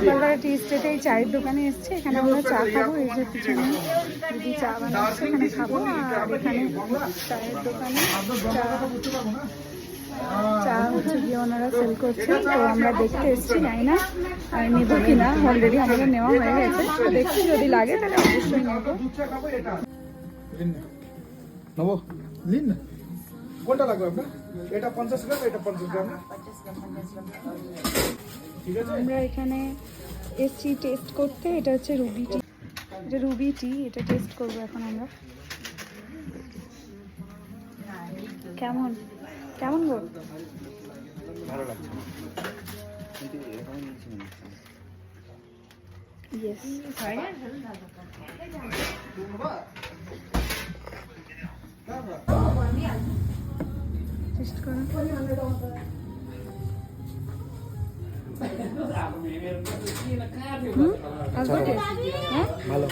সকালবেলা টি স্টেটে এই চায়ের দোকানে এসছে, এখানে আমরা চা খাবো। এই যে পিছনে দিদি চা বানাচ্ছে, এখানে খাবো। আর এখানে চায়ের দোকানে চা হচ্ছে গিয়ে ওনারা সেল করছে, তো আমরা দেখতে এসছি। জানি না আর নেবো কিনা, অলরেডি আমাদের নেওয়া হয়ে গেছে। তো দেখছি যদি লাগে তাহলে অবশ্যই নেবো। নেবো নিন না, কোনটা লাগবে আপনার? এটা 50 গ্রাম, এটা 50 গ্রাম। ঠিক আছে, আমরা এখানে এসছি টেস্ট করতে। এটা হচ্ছে রুবি টি, এটা রুবি টি, এটা টেস্ট করবো এখন আমরা। কেমন কেমন গো? ভালো লাগছে কিন্তু এরকমই নিচ্ছি না। ইয়েস, টেস্ট করো। আসবে টেস্ট? হ্যাঁ ভালো।